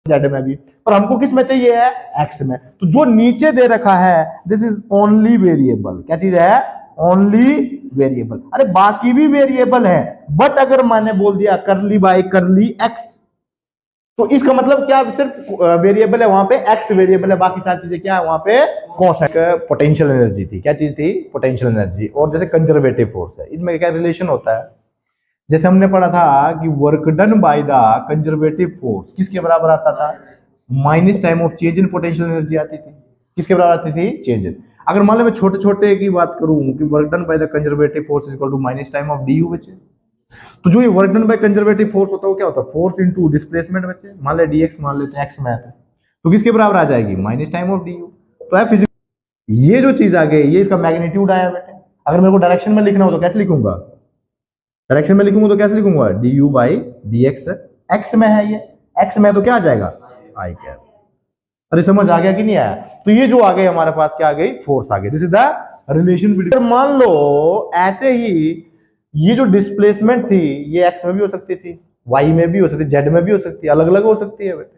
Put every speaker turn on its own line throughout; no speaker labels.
Z में भी, पर हमको किस में चाहिए है, एक्स में। तो जो नीचे दे रखा है दिस इज ओनली वेरिएबल। क्या चीज है, ओनली वेरिएबल। अरे बाकी भी वेरिएबल है, बट अगर मैंने बोल दिया करली बाई करली एक्स, तो इसका मतलब क्या, सिर्फ वेरिएबल है वहां पे एक्स वेरिएबल है, बाकी सारी चीजें क्या है वहां पे कांस्टेंट। पोटेंशियल एनर्जी थी, क्या चीज थी, पोटेंशियल एनर्जी। और जैसे कंजर्वेटिव फोर्स है, इनमें क्या रिलेशन होता है, जैसे हमने पढ़ा था कि work done by the conservative force किसके बराबर आता था, minus time of change in potential energy आती थी। किसके बराबर आती थी, चेंज इन। अगर मान लो मैं छोटे छोटे की बात करूं कि work done by the conservative force is equal to minus time of D U बचे, तो जो ये work done by conservative force होता है वो क्या होता है, फोर्स इनटू डिस्प्लेसमेंट बचे। मान ले dx मान लेते हैं एक्स में है, तो किसके बराबर आ जाएगी, minus time of D you. तो है फिजिक्स, ये जो चीज आ गई ये इसका मैग्नीट्यूड आया बेटे। अगर मेरे को डायरेक्शन में लिखना हो तो कैसे लिखूंगा, डायरेक्शन में लिखूंगा तो कैसे लिखूंगा, D you by D x. X में है, ये एक्स में है तो क्या आ जाएगा, आई कैप। अरे समझ आ गया कि नहीं आया। तो ये जो आ गई हमारे पास क्या आ गई, फोर्स आ गई। This is the relation between. मान लो ऐसे ही ये जो डिस्प्लेसमेंट थी ये एक्स में भी हो सकती थी, वाई में भी हो सकती, जेड में भी हो सकती है, अलग अलग हो सकती है बेटे।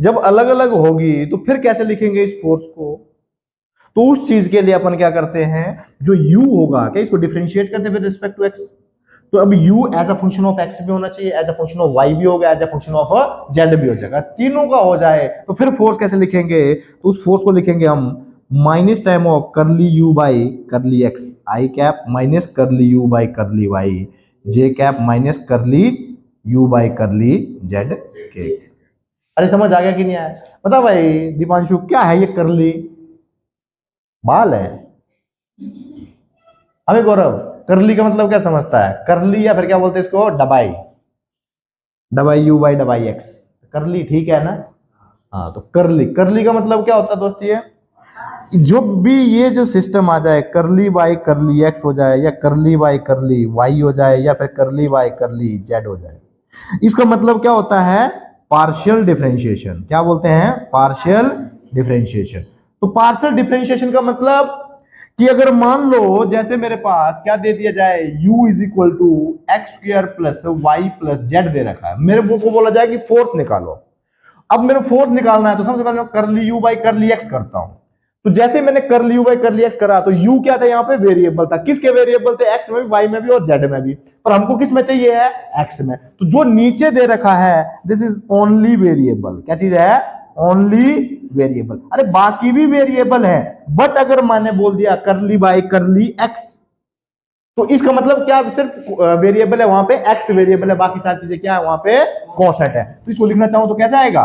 जब अलग अलग होगी तो फिर कैसे लिखेंगे इस फोर्स को, तो उस चीज के लिए अपन क्या करते हैं, जो u होगा क्या इसको डिफरेंशिएट करते हैं विद रिस्पेक्ट टू x। तो अब u as a function of x भी होना चाहिए, as a function of y भी होगा, as a function of z भी हो जाएगा। तीनों का हो जाए तो फिर फोर्स कैसे लिखेंगे, तो उस फोर्स को लिखेंगे हम माइनस टाइम ऑफ करली u बाई करली x आई कैप माइनस करली u बाई करली y j कैप माइनस करली u बाई करली z के। अरे समझ आ गया कि नहीं आया, बता भाई दीपांशु क्या है ये करली, बाल है। अबे गौरव करली का मतलब क्या समझता है, करली या फिर क्या बोलते हैं इसको, डबाई, डबाई यू बाई डबाई एक्स, करली ठीक है ना। हाँ तो करली, करली का मतलब क्या होता है दोस्ती है, जो भी ये जो सिस्टम आ जाए करली बाई करली एक्स हो जाए, या करली बाई करली वाई हो जाए, या फिर करली बाई करली जेड हो जाए, इसका मतलब क्या होता है, पार्शियल डिफरेंशिएशन। क्या बोलते हैं, पार्शियल डिफरेंशिएशन। तो पार्शियल डिफरेंशिएशन का मतलब कि अगर मान लो जैसे मेरे पास क्या दे दिया जाए, u is equal to x square plus y plus z दे रखा है, मेरे को बोला जाए कि फोर्स निकालो। अब मेरे फोर्स निकालना है तो सबसे पहले मैं करली u बाई करली एक्स करता हूं। तो जैसे मैंने करली u बाई करली एक्स करा तो u क्या था यहाँ पे, वेरिएबल था। किसके वेरिएबल थे, x में भी, y में भी और z में भी, पर हमको किस में चाहिए है, x में। तो जो नीचे दे रखा है दिस इज ओनली वेरिएबल। क्या चीज है, ओनली वेरिएबल। अरे बाकी भी वेरिएबल है, बट अगर मैंने बोल दिया करली बाई करली एक्स, तो इसका मतलब क्या, सिर्फ वेरिएबल है वहां पे एक्स वेरिएबल है, बाकी सारी चीजें क्या है वहां पे कांस्टेंट है। तो इसको लिखना चाहूं तो कैसे आएगा,